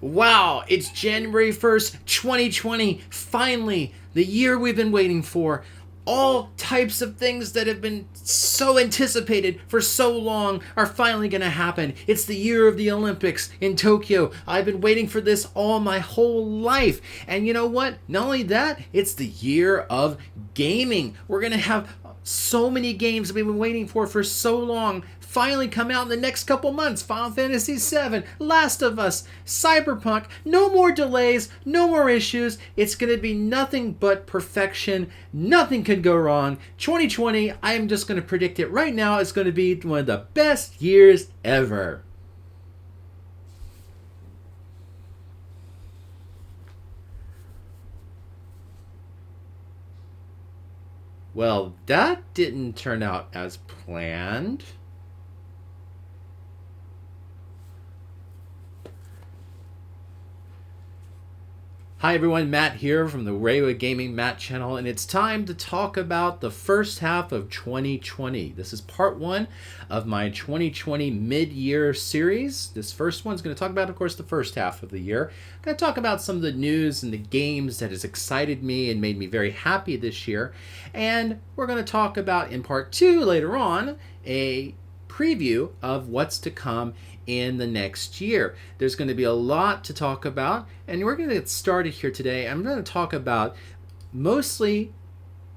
Wow, it's January 1st, 2020. Finally, the year we've been waiting for. All types of things that have been so anticipated for so long are finally going to happen. It's the year of the Olympics in Tokyo. I've been waiting for this all my whole life. And you know what? Not only that, it's the year of gaming. We're going to have so many games that we've been waiting for so long finally come out in the next couple months. Final Fantasy VII, Last of Us, Cyberpunk. No more delays, no more issues. It's going to be nothing but perfection. Nothing could go wrong. 2020, I am just going to predict it right now, is going to be one of the best years ever. Well, that didn't turn out as planned. Hi everyone, Matt here from the Railway Gaming Matt channel, and it's time to talk about the first half of 2020. This is part one of my 2020 mid-year series. This first one's going to talk about, of course, the first half of the year. I'm going to talk about some of the news and the games that has excited me and made me very happy this year. And we're going to talk about, in part two later on, a preview of what's to come in the next year. There's going to be a lot to talk about, and we're going to get started here today. I'm going to talk about mostly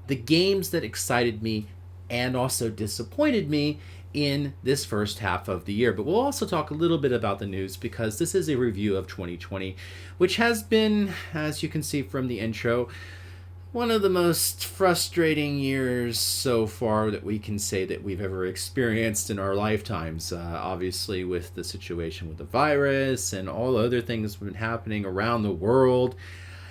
the games that excited me and also disappointed me in this first half of the year. But we'll also talk a little bit about the news, because this is a review of 2020, which has been, as you can see from the intro, one of the most frustrating years so far that we can say that we've ever experienced in our lifetimes. Obviously, with the situation with the virus and all the other things that have been happening around the world,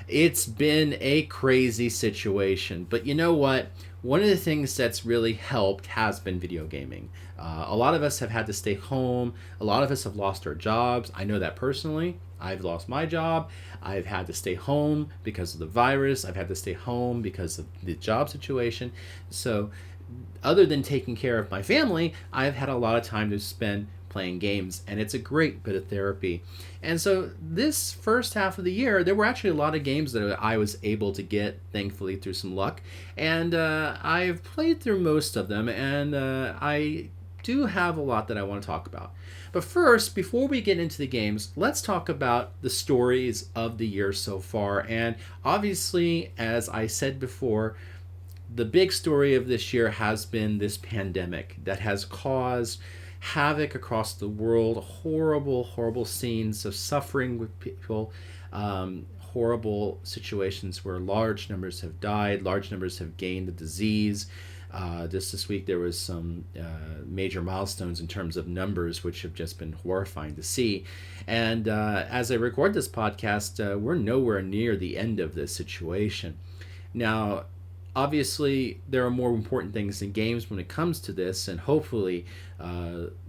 it's been a crazy situation. But you know what? One of the things that's really helped has been video gaming. A lot of us have had to stay home. A lot of us have lost our jobs. I know that personally. I've lost my job. I've had to stay home because of the virus. I've had to stay home because of the job situation. So other than taking care of my family, I've had a lot of time to spend playing games, and it's a great bit of therapy. And so this first half of the year, there were actually a lot of games that I was able to get, thankfully, through some luck. And I've played through most of them, and I do have a lot that I want to talk about. But first, before we get into the games, let's talk about the stories of the year so far. And obviously, as I said before, the big story of this year has been this pandemic that has caused havoc across the world, horrible scenes of suffering with people, horrible situations where large numbers have died, large numbers have gained the disease. Just this week there was some major milestones in terms of numbers, which have just been horrifying to see. And as I record this podcast, we're nowhere near the end of this situation. Now, obviously, there are more important things than games when it comes to this, and hopefully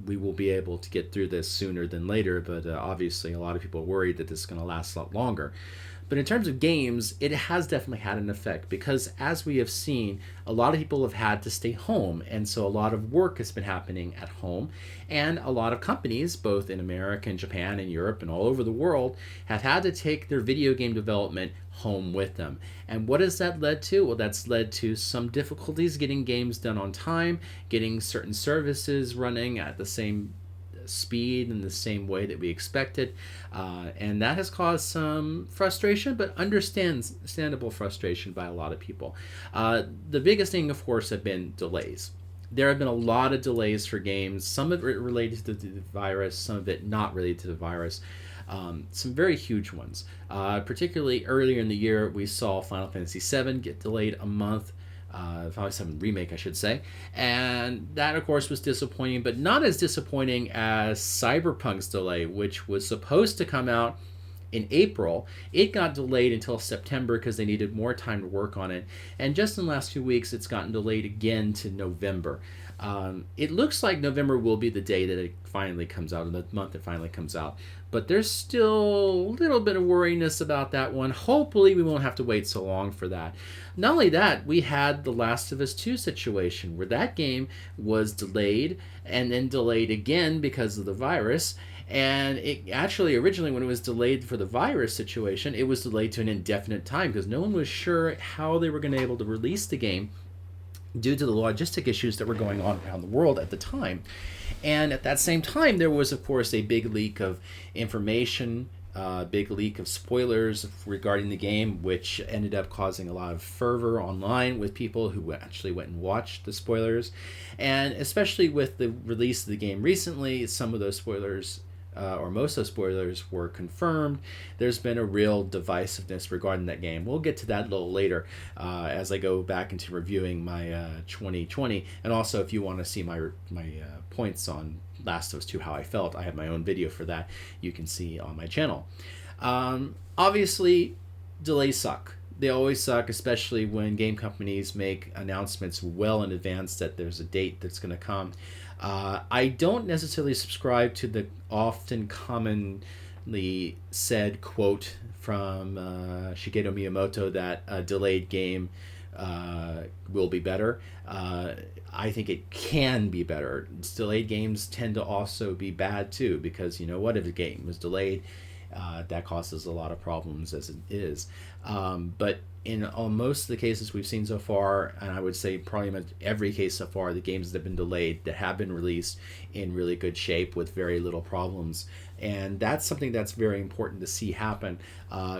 we will be able to get through this sooner than later, but obviously a lot of people are worried that this is going to last a lot longer. But in terms of games, it has definitely had an effect, because as we have seen, a lot of people have had to stay home, and so a lot of work has been happening at home, and a lot of companies, both in America and Japan and Europe and all over the world, have had to take their video game development home with them. And what has that led to? Well, that's led to some difficulties getting games done on time, getting certain services running at the same speed in the same way that we expected, and that has caused some frustration, but understandable frustration by a lot of people. The biggest thing, of course, have been delays. There have been a lot of delays for games, some of it related to the virus, some of it not related to the virus. Some very huge ones. Particularly earlier in the year, we saw Final Fantasy VII get delayed a month. Final Fantasy VII Remake, I should say. And that, of course, was disappointing, but not as disappointing as Cyberpunk's delay, which was supposed to come out in April. It got delayed until September because they needed more time to work on it. And just in the last few weeks, it's gotten delayed again to November. It looks like November will be the day that it finally comes out, and the month it finally comes out. But there's still a little bit of worriness about that one. Hopefully, we won't have to wait so long for that. Not only that, we had the Last of Us 2 situation where that game was delayed and then delayed again because of the virus. And it actually, originally, when it was delayed for the virus situation, it was delayed to an indefinite time because no one was sure how they were going to be able to release the game due to the logistic issues that were going on around the world at the time. And at that same time, there was, of course, a big leak of information, big leak of spoilers regarding the game, which ended up causing a lot of fervor online with people who actually went and watched the spoilers. And especially with the release of the game recently, some of those spoilers or most of the spoilers were confirmed. There's been a real divisiveness regarding that game. We'll get to that a little later as I go back into reviewing my 2020. And also, if you want to see my points on Last of Us 2, how I felt, I have my own video for that you can see on my channel. Obviously, delays suck. They always suck, especially when game companies make announcements well in advance that there's a date that's going to come. I don't necessarily subscribe to the often commonly said quote from Shigeru Miyamoto that a delayed game will be better. I think it can be better. Delayed games tend to also be bad too, because you know what, if a game was delayed, that causes a lot of problems as it is. But in most of the cases we've seen so far, and I would say probably every case so far, the games that have been delayed that have been released in really good shape with very little problems. And that's something that's very important to see happen.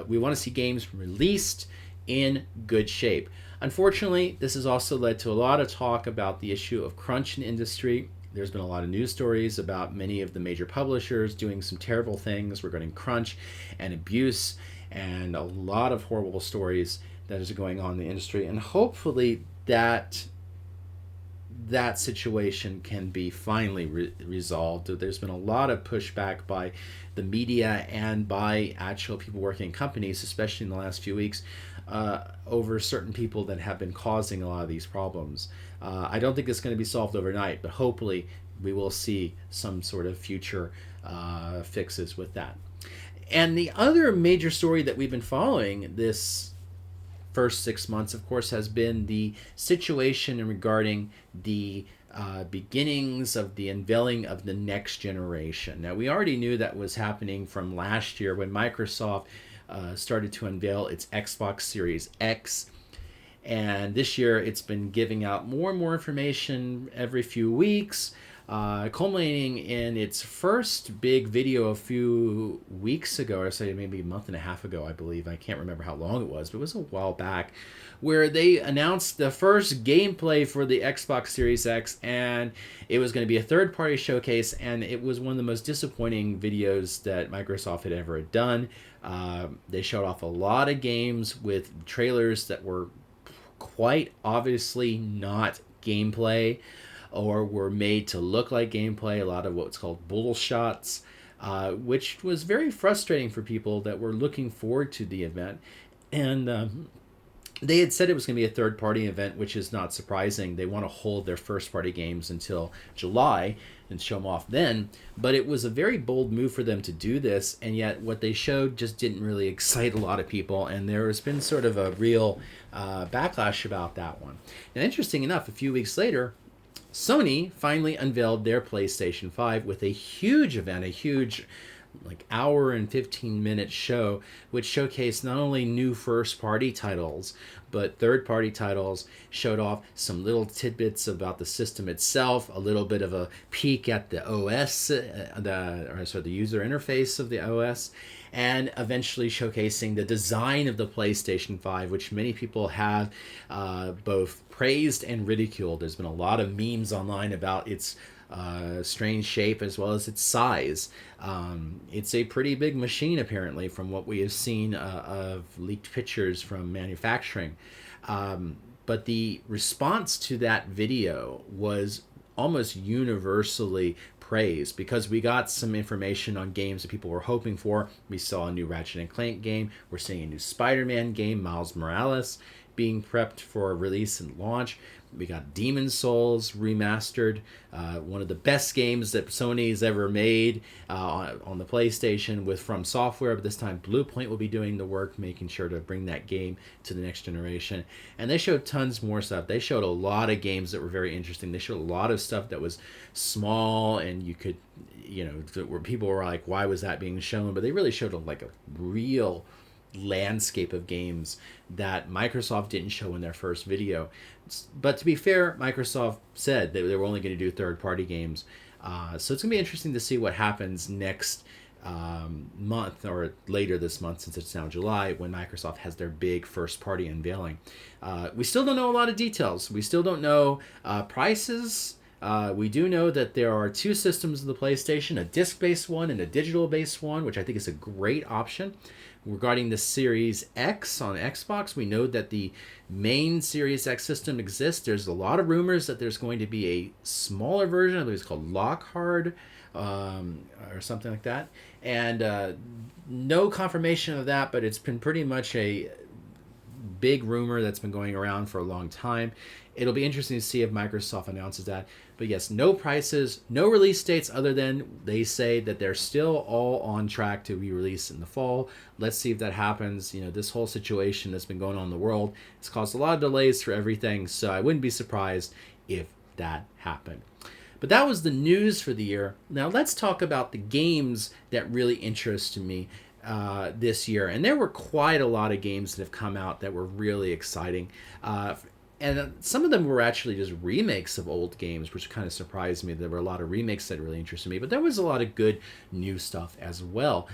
We want to see games released in good shape. Unfortunately, this has also led to a lot of talk about the issue of crunch in the industry. There's been a lot of news stories about many of the major publishers doing some terrible things regarding crunch and abuse, and a lot of horrible stories that is going on in the industry. And hopefully that situation can be finally resolved. There's been a lot of pushback by the media and by actual people working in companies, especially in the last few weeks, over certain people that have been causing a lot of these problems. I don't think it's going to be solved overnight, but hopefully we will see some sort of future fixes with that. And the other major story that we've been following this first 6 months, of course, has been the situation regarding the beginnings of the unveiling of the next generation. Now, we already knew that was happening from last year when Microsoft started to unveil its Xbox Series X. And this year, it's been giving out more and more information every few weeks, culminating in its first big video a few weeks ago, or say maybe a month and a half ago, I believe. I can't remember how long it was, but it was a while back, where they announced the first gameplay for the Xbox Series X, and it was going to be a third-party showcase, and it was one of the most disappointing videos that Microsoft had ever done. They showed off a lot of games with trailers that were quite obviously not gameplay, or were made to look like gameplay, a lot of what's called bull shots, which was very frustrating for people that were looking forward to the event. And they had said it was going to be a third-party event, which is not surprising. They want to hold their first-party games until July and show them off then. But it was a very bold move for them to do this, and yet what they showed just didn't really excite a lot of people, and there has been sort of a real backlash about that one. And interesting enough, a few weeks later, Sony finally unveiled their PlayStation 5 with a huge event, a huge hour and 15-minute show, which showcased not only new first-party titles, but third-party titles, showed off some little tidbits about the system itself, a little bit of a peek at the OS, the user interface of the OS, and eventually showcasing the design of the PlayStation 5, which many people have both praised and ridiculed. There's been a lot of memes online about its strange shape as well as its size. It's a pretty big machine, apparently, from what we have seen of leaked pictures from manufacturing. But the response to that video was almost universally praised, because we got some information on games that people were hoping for. We saw a new Ratchet and Clank game. We're seeing a new Spider-Man game, Miles Morales, being prepped for release and launch. We got Demon Souls remastered, one of the best games that Sony's ever made on the PlayStation with From Software. But this time, Bluepoint will be doing the work, making sure to bring that game to the next generation. And they showed tons more stuff. They showed a lot of games that were very interesting. They showed a lot of stuff that was small, and you could, where people were like, "Why was that being shown?" But they really showed a real landscape of games that Microsoft didn't show in their first video. But to be fair, Microsoft said that they were only going to do third-party games. So it's going to be interesting to see what happens next month, or later this month, since it's now July, when Microsoft has their big first-party unveiling. We still don't know a lot of details. We still don't know prices. We do know that there are two systems of the PlayStation, a disc-based one and a digital-based one, which I think is a great option. Regarding the Series X on Xbox, we know that the main Series X system exists. There's a lot of rumors that there's going to be a smaller version. I believe it's called Lockhart or something like that. And no confirmation of that, but it's been pretty much a big rumor that's been going around for a long time. It'll be interesting to see if Microsoft announces that. But yes, no prices, no release dates, other than they say that they're still all on track to be released in the fall. Let's see if that happens. This whole situation that's been going on in the world has caused a lot of delays for everything, so I wouldn't be surprised if that happened. But that was the news for the year. Now let's talk about the games that really interest me this year. And there were quite a lot of games that have come out that were really exciting. And some of them were actually just remakes of old games, which kind of surprised me. There were a lot of remakes that really interested me, but there was a lot of good new stuff as well.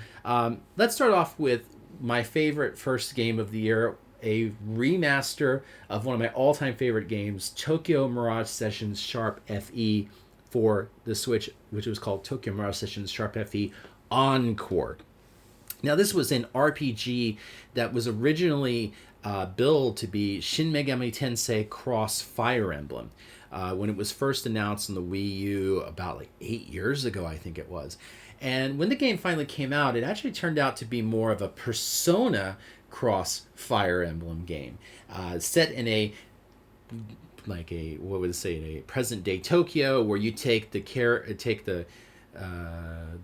Let's start off with my favorite first game of the year, a remaster of one of my all-time favorite games, Tokyo Mirage Sessions Sharp FE for the Switch, which was called Tokyo Mirage Sessions Sharp FE Encore. Now, this was an RPG that was originally billed to be Shin Megami Tensei Cross Fire Emblem. When it was first announced on the Wii U about 8 years ago, I think it was. And when the game finally came out, it actually turned out to be more of a Persona Cross Fire Emblem game, set in a present day Tokyo, where you take the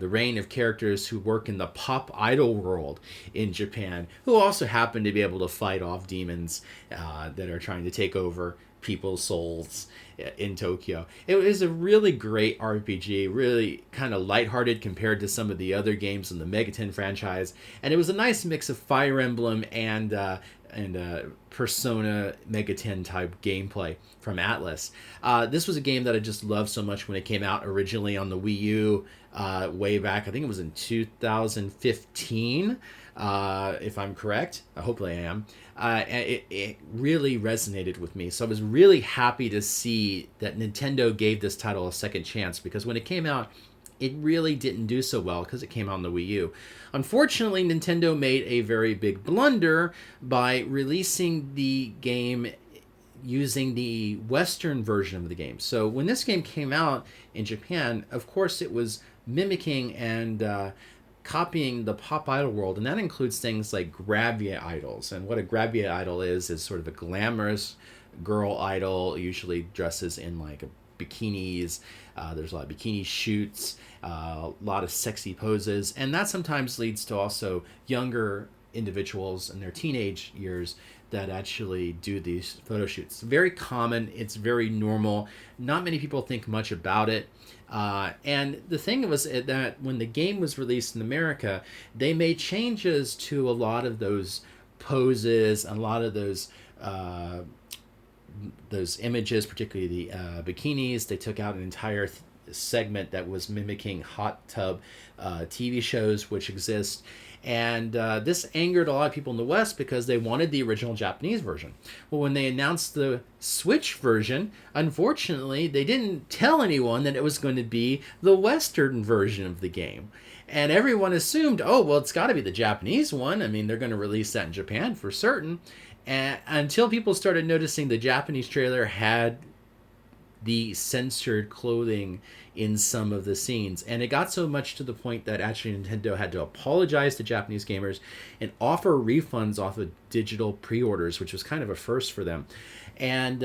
reign of characters who work in the pop idol world in Japan, who also happen to be able to fight off demons that are trying to take over people's souls in Tokyo. It was a really great RPG, really kind of lighthearted compared to some of the other games in the Megaten franchise, and it was a nice mix of Fire Emblem and Persona Megaten type gameplay from Atlas. This was a game that I just loved so much when it came out originally on the Wii U way back. I think it was in 2015, if I'm correct. Hopefully I am. It really resonated with me. So I was really happy to see that Nintendo gave this title a second chance, because when it came out, it really didn't do so well because it came out on the Wii U. Unfortunately, Nintendo made a very big blunder by releasing the game using the Western version of the game. So when this game came out in Japan, of course it was mimicking and copying the pop idol world, and that includes things like Gravia idols. And what a Gravia idol is sort of a glamorous girl idol, usually dresses in bikinis. There's a lot of bikini shoots, a lot of sexy poses, and that sometimes leads to also younger individuals in their teenage years that actually do these photo shoots. Very common, it's very normal, not many people think much about it. And the thing was that when the game was released in America, they made changes to a lot of those poses and a lot of those images, particularly the bikinis. They took out an entire segment that was mimicking hot tub TV shows which exist. And this angered a lot of people in the West because they wanted the original Japanese version. Well, when they announced the Switch version, unfortunately, they didn't tell anyone that it was going to be the Western version of the game. And everyone assumed, oh, well, it's got to be the Japanese one. I mean, they're going to release that in Japan for certain. And until people started noticing the Japanese trailer had the censored clothing in some of the scenes. And it got so much to the point that actually Nintendo had to apologize to Japanese gamers and offer refunds off of digital pre-orders, which was kind of a first for them. And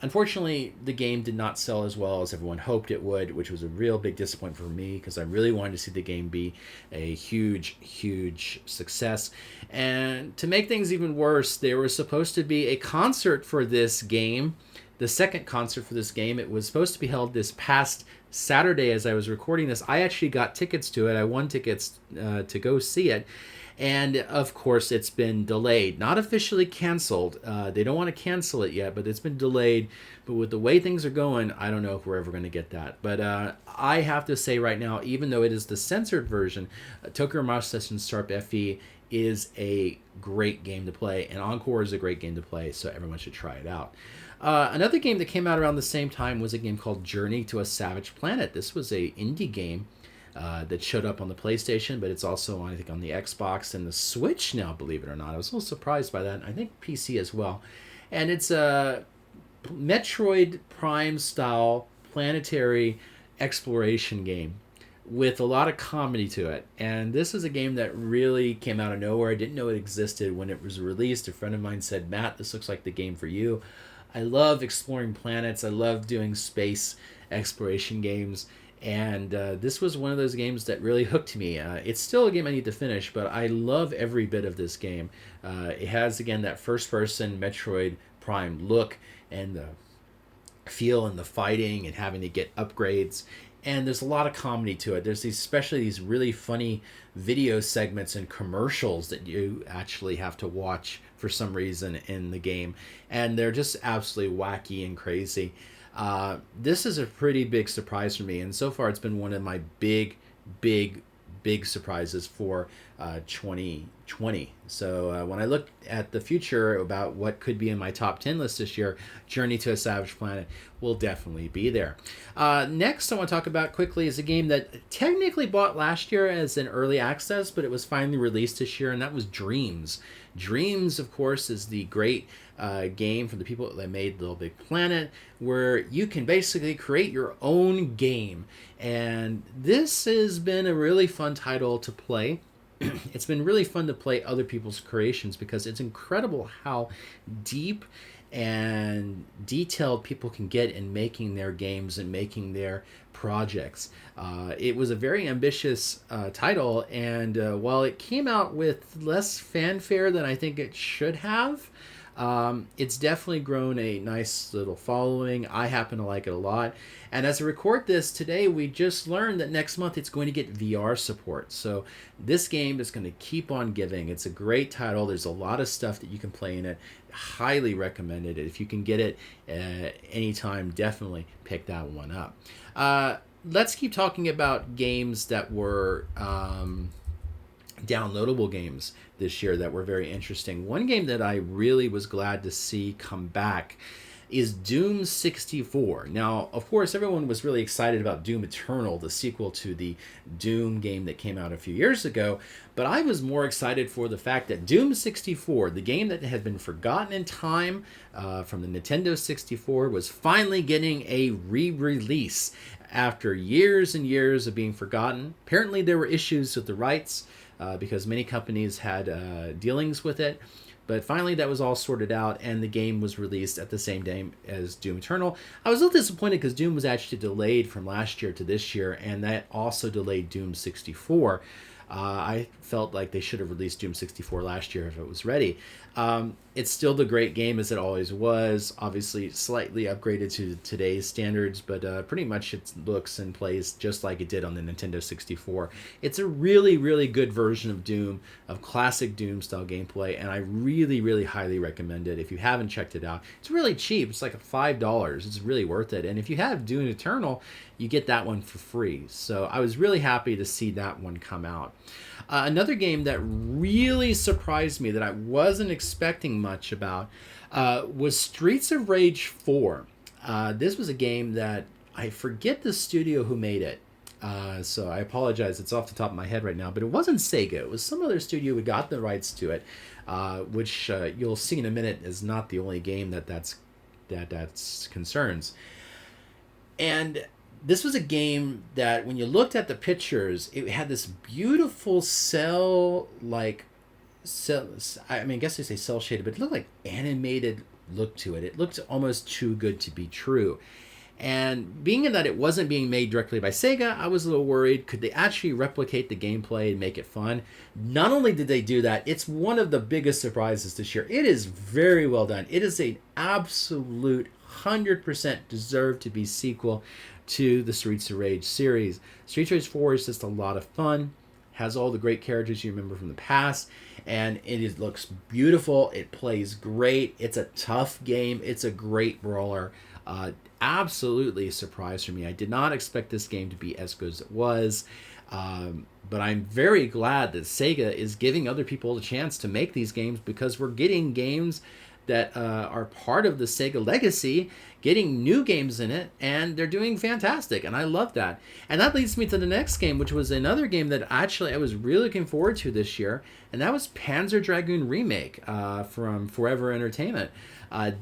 unfortunately, the game did not sell as well as everyone hoped it would, which was a real big disappointment for me because I really wanted to see the game be a huge, huge success. And to make things even worse, there was supposed to be a concert for this game, the second concert for this game. It was supposed to be held this past Saturday as I was recording this. I actually got tickets to it. I won tickets to go see it. And of course, it's been delayed, not officially canceled. They don't want to cancel it yet, but it's been delayed. But with the way things are going, I don't know if we're ever going to get that. But I have to say right now, even though it is the censored version, Tokyo Mirage Sessions Sharp FE is a great game to play, and Encore is a great game to play, so everyone should try it out. Another game that came out around the same time was a game called Journey to a Savage Planet. This was a indie game that showed up on the PlayStation, but it's also, I think, on the Xbox and the Switch now, believe it or not. I was a little surprised by that. I think PC as well. And it's a Metroid Prime style planetary exploration game with a lot of comedy to it. And this is a game that really came out of nowhere. I didn't know it existed when it was released. A friend of mine said, "Matt, this looks like the game for you." I love exploring planets. I love doing space exploration games. And this was one of those games that really hooked me. It's still a game I need to finish, but I love every bit of this game. It has, again, that first-person Metroid Prime look and the feel and the fighting and having to get upgrades. And there's a lot of comedy to it. There's especially these really funny video segments and commercials that you actually have to watch for some reason in the game. And they're just absolutely wacky and crazy. This is a pretty big surprise for me, and so far it's been one of my big surprises for 2020. So when I look at the future about what could be in my top 10 list this year, Journey to a Savage Planet will definitely be there. Next I want to talk about quickly is a game that technically bought last year as an early access, but it was finally released this year, and that was Dreams. Dreams, of course, is the great game from the people that made Little Big Planet, where you can basically create your own game. And this has been a really fun title to play. It's been really fun to play other people's creations because it's incredible how deep and detailed people can get in making their games and making their projects. It was a very ambitious title, and while it came out with less fanfare than I think it should have, it's definitely grown a nice little following. I happen to like it a lot. And as I record this today, we just learned that next month it's going to get VR support. So this game is going to keep on giving. It's a great title. There's a lot of stuff that you can play in it. Highly recommended it. If you can get it anytime, definitely pick that one up. Let's keep talking about games that were downloadable games this year that were very interesting. One game that I really was glad to see come back is Doom 64. Now, of course, everyone was really excited about Doom Eternal, the sequel to the Doom game that came out a few years ago, but I was more excited for the fact that Doom 64, the game that had been forgotten in time from the Nintendo 64, was finally getting a re-release after years and years of being forgotten. Apparently there were issues with the rights because many companies had dealings with it. But finally, that was all sorted out, and the game was released at the same day as Doom Eternal. I was a little disappointed because Doom was actually delayed from last year to this year, and that also delayed Doom 64. I felt like they should have released Doom 64 last year if it was ready. It's still the great game as it always was, obviously slightly upgraded to today's standards, but pretty much it looks and plays just like it did on the Nintendo 64. It's a really, really good version of Doom, of classic Doom style gameplay, and I really, really highly recommend it. If you haven't checked it out, it's really cheap. It's like $5. It's really worth it. And if you have Doom Eternal, you get that one for free. So I was really happy to see that one come out. Another game that really surprised me that I wasn't expecting much about was Streets of Rage 4. This was a game that I forget the studio who made it. So I apologize, it's off the top of my head right now, but it wasn't Sega. It was some other studio who got the rights to it, which you'll see in a minute is not the only game that's concerns. And this was a game that when you looked at the pictures, it had this beautiful I guess they say cell shaded, but it looked like animated look to it. It looked almost too good to be true. And being in that it wasn't being made directly by Sega, I was a little worried. Could they actually replicate the gameplay and make it fun? Not only did they do that, it's one of the biggest surprises this year. It is very well done. It is an absolute 100% deserved to be sequel to the Streets of Rage series. Streets of Rage 4 is just a lot of fun. Has all the great characters you remember from the past, and looks beautiful. It plays great. It's a tough game. It's a great brawler. Absolutely a surprise for me. I did not expect this game to be as good as it was, but I'm very glad that Sega is giving other people a chance to make these games, because we're getting games that are part of the Sega legacy, getting new games in it, and they're doing fantastic, and I love that. And that leads me to the next game, which was another game that actually I was really looking forward to this year, and that was Panzer Dragoon Remake from Forever Entertainment.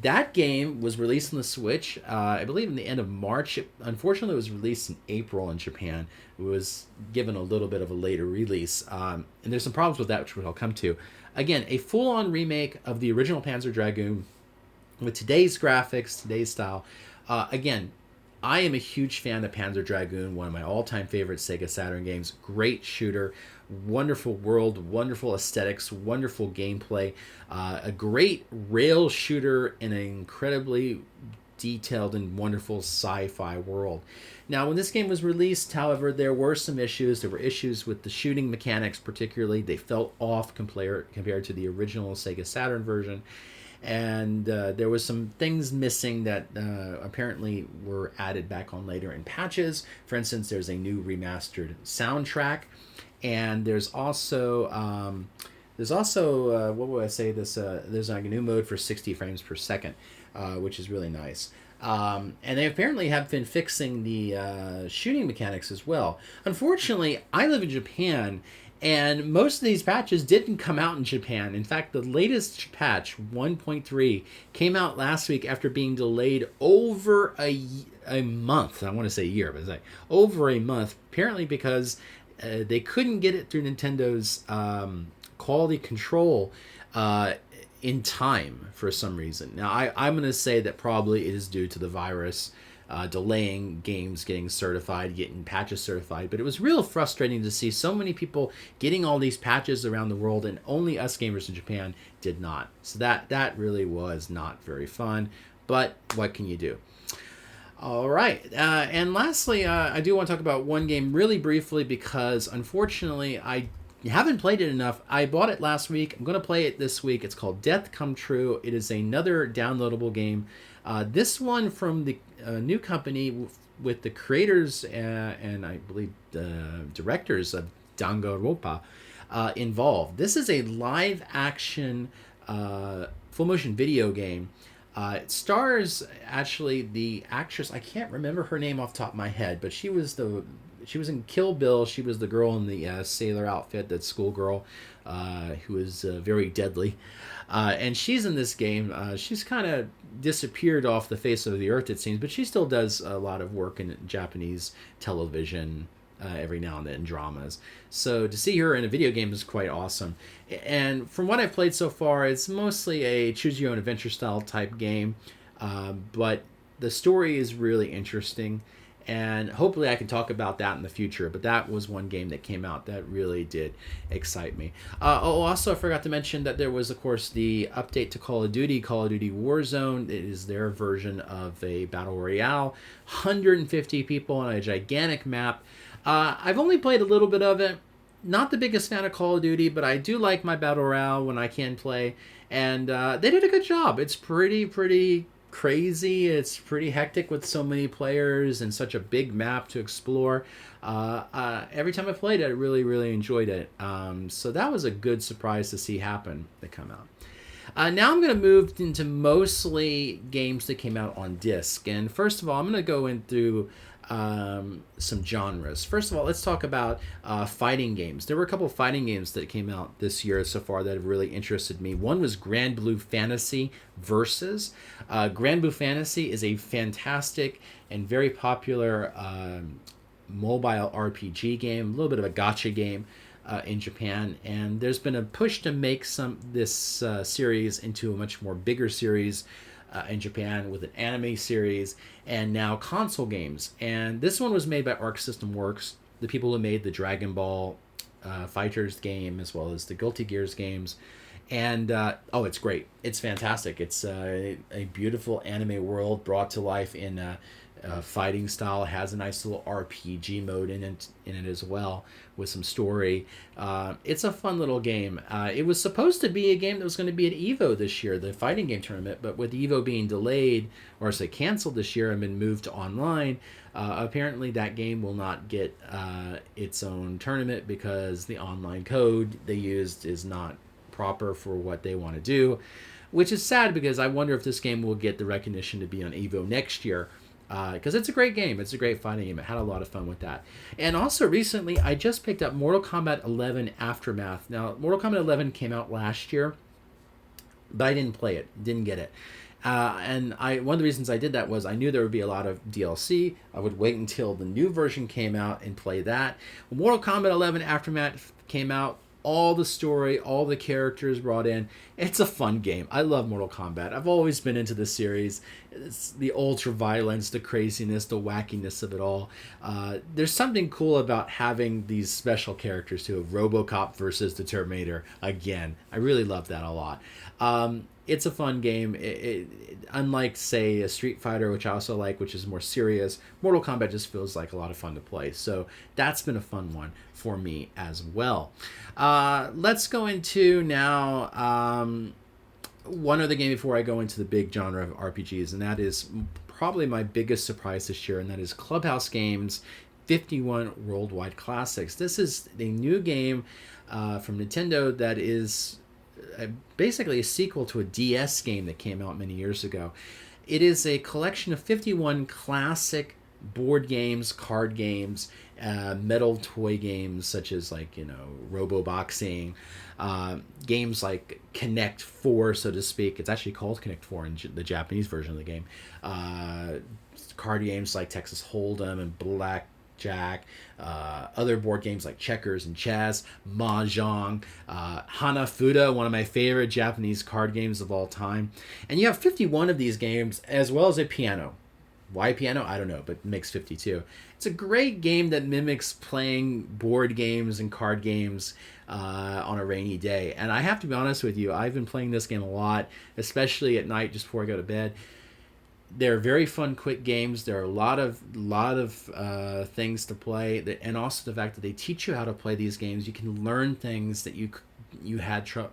That game was released on the Switch, I believe in the end of March. Unfortunately, it was released in April in Japan. It was given a little bit of a later release, and there's some problems with that, which I'll come to. Again, a full-on remake of the original Panzer Dragoon with today's graphics, today's style. Again, I am a huge fan of Panzer Dragoon, one of my all-time favorite Sega Saturn games. Great shooter, wonderful world, wonderful aesthetics, wonderful gameplay, a great rail shooter in an incredibly detailed and wonderful sci-fi world. Now, when this game was released, however, there were some issues. There were issues with the shooting mechanics, particularly. They felt off compared to the original Sega Saturn version. And there was some things missing that apparently were added back on later in patches. For instance, there's a new remastered soundtrack. And there's also what would I say? There's like a new mode for 60 frames per second, which is really nice. And they apparently have been fixing the shooting mechanics as well. Unfortunately, I live in Japan, and most of these patches didn't come out in Japan. In fact, the latest patch, 1.3, came out last week after being delayed over a month. I want to say a year, but it's like over a month, apparently because they couldn't get it through Nintendo's quality control in time for some reason. Now, I'm going to say that probably it is due to the virus delaying games getting certified, getting patches certified. But it was real frustrating to see so many people getting all these patches around the world, and only us gamers in Japan did not. So that really was not very fun. But what can you do? All right. And lastly, I do want to talk about one game really briefly, because unfortunately I haven't played it enough. I bought it last week. I'm going to play it this week. It's called Death Come True. It is another downloadable game. This one from the new company with the creators and I believe the directors of Danganronpa involved. This is a live action full motion video game. It stars actually the actress, I can't remember her name off the top of my head, but she was in Kill Bill. She was the girl in the sailor outfit, that schoolgirl who is very deadly. And she's in this game. She's kind of disappeared off the face of the earth, it seems, but she still does a lot of work in Japanese television every now and then in dramas. So to see her in a video game is quite awesome. And from what I've played so far, it's mostly a choose your own adventure style type game, but the story is really interesting, and hopefully I can talk about that in the future. But that was one game that came out that really did excite me. Also, I forgot to mention that there was, of course, the update to Call of Duty Warzone. It is their version of a battle royale, 150 people on a gigantic map. I've only played a little bit of it. Not the biggest fan of Call of Duty, but I do like my battle royale when I can play. And they did a good job. It's pretty crazy. It's pretty hectic with so many players and such a big map to explore. Every time I played it, I really enjoyed it. So that was a good surprise to see happen that come out. Now I'm going to move into mostly games that came out on disc. And first of all, I'm going to go into some genres. First of all, let's talk about fighting games. There were a couple of fighting games that came out this year so far that have really interested me. One was Grand Blue Fantasy Versus. Grand Blue Fantasy is a fantastic and very popular mobile RPG game, a little bit of a gacha game in Japan, and there's been a push to make this series into a much more bigger series. in Japan with an anime series, and now console games. And this one was made by Arc System Works, the people who made the Dragon Ball Fighters game as well as the Guilty Gears games. And it's great. It's fantastic. It's a beautiful anime world brought to life in fighting style. It has a nice little RPG mode in it as well, with some story. It's a fun little game. It was supposed to be a game that was going to be at EVO this year, the fighting game tournament, but with EVO being delayed, or say canceled this year and been moved to online, apparently that game will not get its own tournament because the online code they used is not proper for what they want to do, which is sad because I wonder if this game will get the recognition to be on EVO next year, because it's a great game. It's a great fighting game. I had a lot of fun with that. And also recently I just picked up Mortal Kombat 11 Aftermath. Now Mortal Kombat 11 came out last year, but I didn't play it, didn't get it. And one of the reasons I did that was I knew there would be a lot of DLC. I would wait until the new version came out and play that. When Mortal Kombat 11 Aftermath came out, all the story, all the characters brought in. It's a fun game. I love Mortal Kombat. I've always been into the series. It's the ultra violence, the craziness, the wackiness of it all. There's something cool about having these special characters too, of RoboCop versus the Terminator. Again, I really love that a lot. It's a fun game. Unlike, say, a Street Fighter, which I also like, which is more serious, Mortal Kombat just feels like a lot of fun to play. So that's been a fun one for me as well. Let's go into now one other game before I go into the big genre of RPGs, and that is probably my biggest surprise this year, and that is Clubhouse Games 51 Worldwide Classics. This is a new game from Nintendo that is basically a sequel to a DS game that came out many years ago. It is a collection of 51 classic board games, card games, metal toy games such as Robo-Boxing, games like Connect 4, so to speak. It's actually called Connect 4 in the Japanese version of the game. Card games like Texas Hold'em and Blackjack, other board games like checkers and chess, mahjong, Hanafuda, one of my favorite Japanese card games of all time. And you have 51 of these games, as well as a piano. Why piano? I don't know, but it makes 52. It's a great game that mimics playing board games and card games on a rainy day. And I have to be honest with you, I've been playing this game a lot, especially at night just before I go to bed. They're very fun, quick games. There are a lot of things to play, and also the fact that they teach you how to play these games. You can learn things that you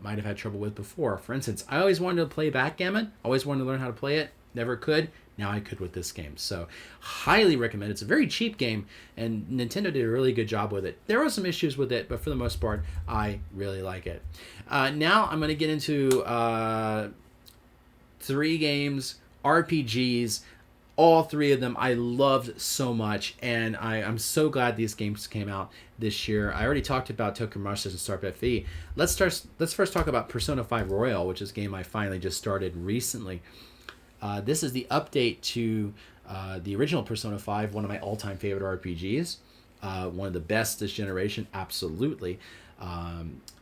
might have had trouble with before. For instance, I always wanted to play backgammon. Always wanted to learn how to play it. Never could. Now I could with this game. So highly recommend. It's a very cheap game, and Nintendo did a really good job with it. There are some issues with it, but for the most part, I really like it. Now I'm going to get into 3 games, RPGs. All 3 of them I loved so much, and I'm so glad these games came out this year. I already talked about Tokyo Masters and Start FE. Let's first talk about Persona 5 Royal, which is a game I finally just started recently. This is the update to the original Persona 5, one of my all-time favorite RPGs. One of the best this generation, absolutely.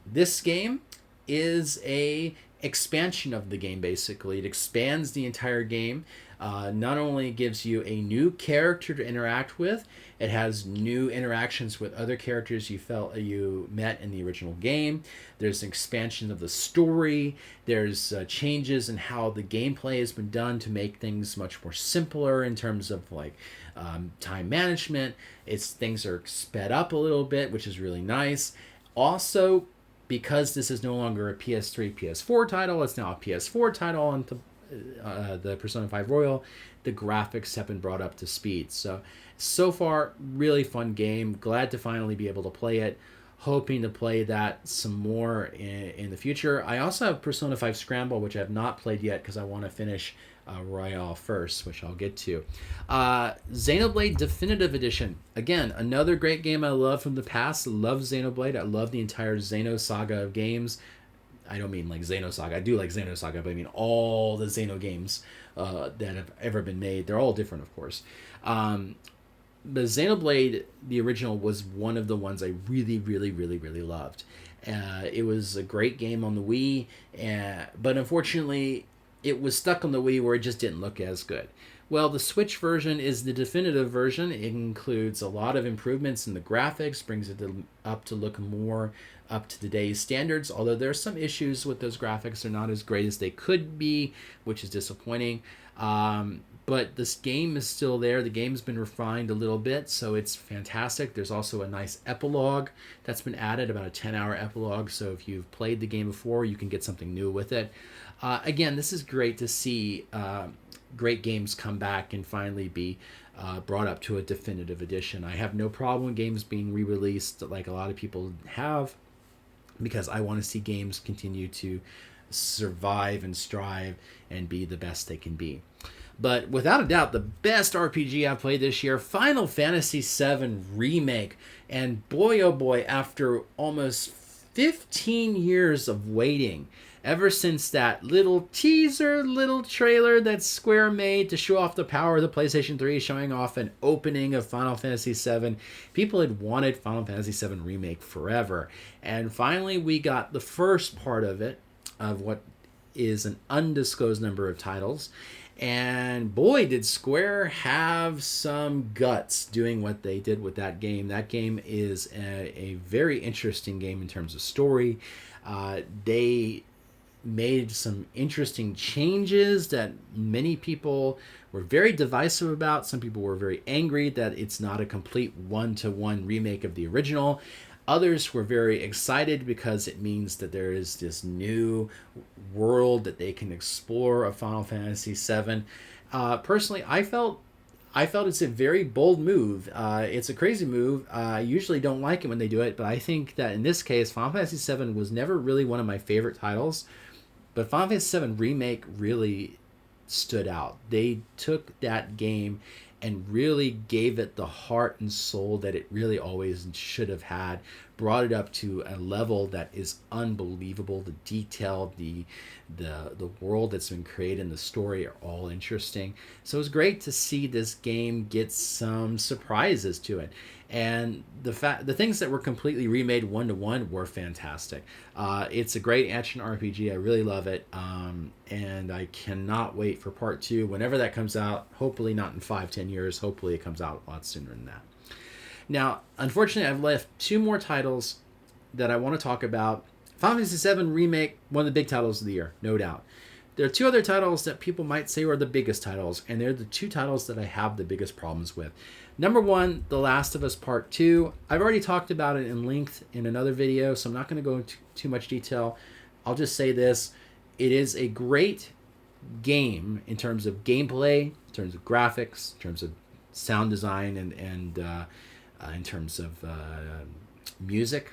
This game is a expansion of the game, basically. It expands the entire game. Not only gives you a new character to interact with, it has new interactions with other characters you met in the original game. There's an expansion of the story. There's changes in how the gameplay has been done to make things much more simpler in terms of time management. Things are sped up a little bit, which is really nice. Also, because this is no longer a PS3, PS4 title, it's now a PS4 title on the Persona 5 Royal, the graphics have been brought up to speed. So far, really fun game. Glad to finally be able to play it. Hoping to play that some more in the future. I also have Persona 5 Scramble, which I have not played yet because I want to finish Royale first, which I'll get to. Xenoblade Definitive Edition. Again, another great game I love from the past. Love Xenoblade. I love the entire Xeno saga of games. I don't mean like Xenosaga. I do like Xenosaga, but I mean all the Xeno games that have ever been made. They're all different, of course. But Xenoblade, the original, was one of the ones I really, really, really, really loved. It was a great game on the Wii, but unfortunately, it was stuck on the Wii where it just didn't look as good. Well, the Switch version is the definitive version. It includes a lot of improvements in the graphics, brings it up to look more up to today's standards, although there are some issues with those graphics. They're not as great as they could be, which is disappointing. But this game is still there. The game's been refined a little bit, so it's fantastic. There's also a nice epilogue that's been added, about a 10-hour epilogue, so if you've played the game before, you can get something new with it. Again, this is great to see great games come back and finally be brought up to a definitive edition. I have no problem with games being re-released like a lot of people have, because I want to see games continue to survive and strive and be the best they can be. But without a doubt, the best RPG I've played this year, Final Fantasy VII Remake. And boy, oh boy, after almost 15 years of waiting, ever since that little teaser, little trailer that Square made to show off the power of the PlayStation 3, showing off an opening of Final Fantasy VII, people had wanted Final Fantasy VII Remake forever. And finally, we got the first part of it, of what is an undisclosed number of titles. And boy, did Square have some guts doing what they did with that game. That game is a very interesting game in terms of story. They made some interesting changes that many people were very divisive about. Some people were very angry that it's not a complete one-to-one remake of the original. Others were very excited because it means that there is this new world that they can explore of Final Fantasy VII. Personally, I felt it's a very bold move. It's a crazy move. I usually don't like it when they do it, but I think that in this case, Final Fantasy VII was never really one of my favorite titles. But Final Fantasy VII Remake really stood out. They took that game and really gave it the heart and soul that it really always should have had, brought it up to a level that is unbelievable. The detail, the world that's been created, and the story are all interesting. So it's great to see this game get some surprises to it. And the things that were completely remade one-to-one were fantastic. It's a great action RPG. I really love it. And I cannot wait for part 2. Whenever that comes out, hopefully not in 5-10 years. Hopefully it comes out a lot sooner than that. Now, unfortunately, I've left 2 more titles that I want to talk about. Final Fantasy VII Remake, one of the big titles of the year, no doubt. There are 2 other titles that people might say are the biggest titles, and they're the 2 titles that I have the biggest problems with. Number 1, The Last of Us Part 2. I've already talked about it in length in another video, so I'm not going to go into too much detail. I'll just say this. It is a great game in terms of gameplay, in terms of graphics, in terms of sound design, and in terms of music.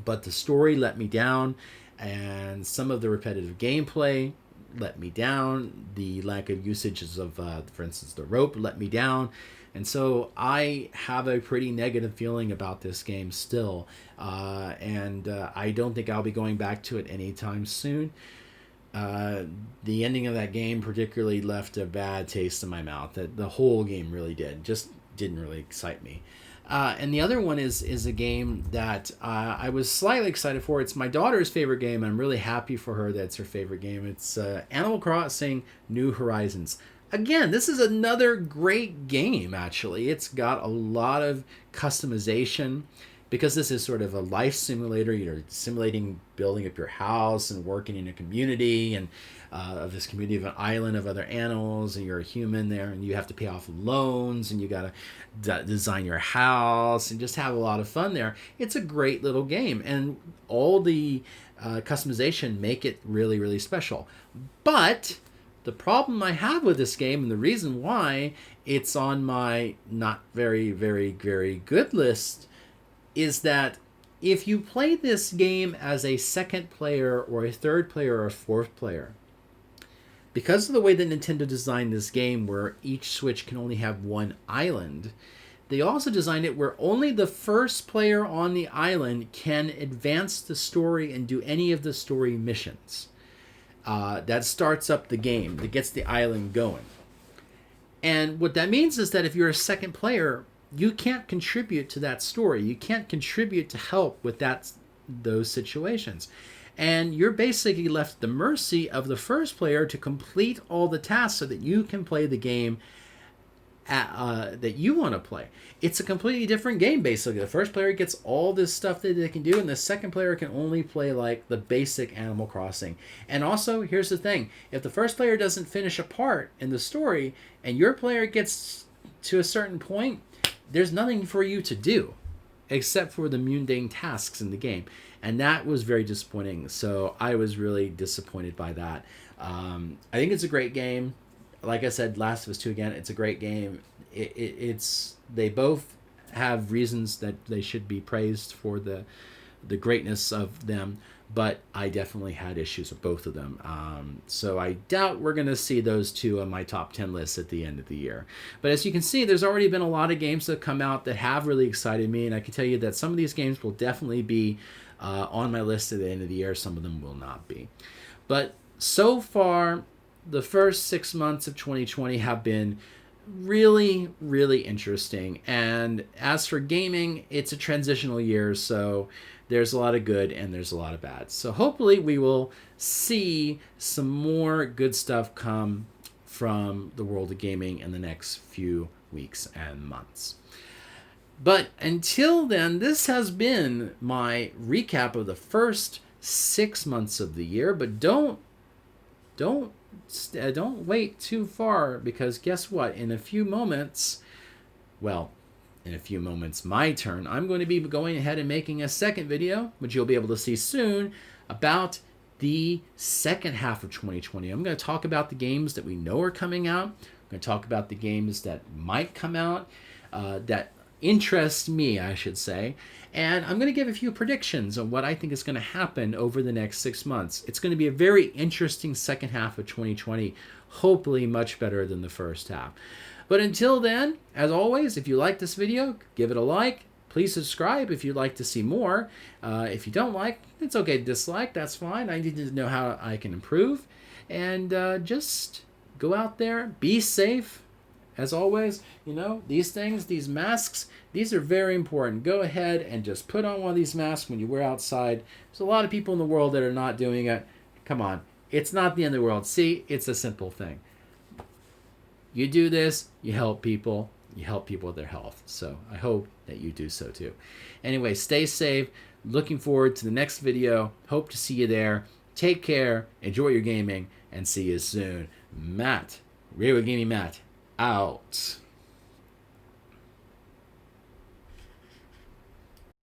But the story let me down, and some of the repetitive gameplay let me down. The lack of usages of, for instance, the rope let me down. And so I have a pretty negative feeling about this game still. And I don't think I'll be going back to it anytime soon. The ending of that game particularly left a bad taste in my mouth. The whole game really did. Just didn't really excite me. And the other one is a game that I was slightly excited for. It's my daughter's favorite game. I'm really happy for her that it's her favorite game. It's Animal Crossing New Horizons. Again, this is another great game, actually. It's got a lot of customization because this is sort of a life simulator. You're simulating building up your house and working in a community and of this community of an island of other animals, and you're a human there, and you have to pay off loans, and you got to design your house and just have a lot of fun there. It's a great little game, and all the customization make it really, really special. But the problem I have with this game, and the reason why it's on my not very, very, very good list, is that if you play this game as a second player or a third player or a fourth player, because of the way that Nintendo designed this game where each Switch can only have one island, they also designed it where only the first player on the island can advance the story and do any of the story missions. That starts up the game, that gets the island going. And what that means is that if you're a second player, you can't contribute to that story. You can't contribute to help with those situations. And you're basically left at the mercy of the first player to complete all the tasks so that you can play the game that you want to play. It's a completely different game, basically. The first player gets all this stuff that they can do, and the second player can only play like the basic Animal Crossing. And also, here's the thing. If the first player doesn't finish a part in the story, and your player gets to a certain point, there's nothing for you to do except for the mundane tasks in the game. And that was very disappointing. So I was really disappointed by that. I think it's a great game. Like I said, Last of Us 2 again, it's a great game. They both have reasons that they should be praised for the greatness of them, but I definitely had issues with both of them. So I doubt we're going to see those two on my top 10 list at the end of the year. But as you can see, there's already been a lot of games that have come out that have really excited me, and I can tell you that some of these games will definitely be on my list at the end of the year. Some of them will not be. But so far, the first 6 months of 2020 have been really, really interesting. And as for gaming, it's a transitional year, so there's a lot of good and there's a lot of bad. So hopefully we will see some more good stuff come from the world of gaming in the next few weeks and months. But until then, this has been my recap of the first 6 months of the year. But don't wait too far, because guess what? In a few moments, my turn, I'm going to be going ahead and making a second video, which you'll be able to see soon, about the second half of 2020. I'm going to talk about the games that we know are coming out. I'm going to talk about the games that might come out, that interest me, I should say. And I'm going to give a few predictions on what I think is going to happen over the next 6 months. It's going to be a very interesting second half of 2020, hopefully much better than the first half. But until then, as always, if you like this video, give it a like. Please subscribe if you'd like to see more. If you don't like, it's okay to dislike. That's fine. I need to know how I can improve. And just go out there, be safe. As always, these things, these masks, these are very important. Go ahead and just put on one of these masks when you wear outside. There's a lot of people in the world that are not doing it. Come on. It's not the end of the world. See, it's a simple thing. You do this, you help people with their health. So I hope that you do so too. Anyway, stay safe. Looking forward to the next video. Hope to see you there. Take care. Enjoy your gaming. And see you soon. Matt, Real Gaming Matt, out.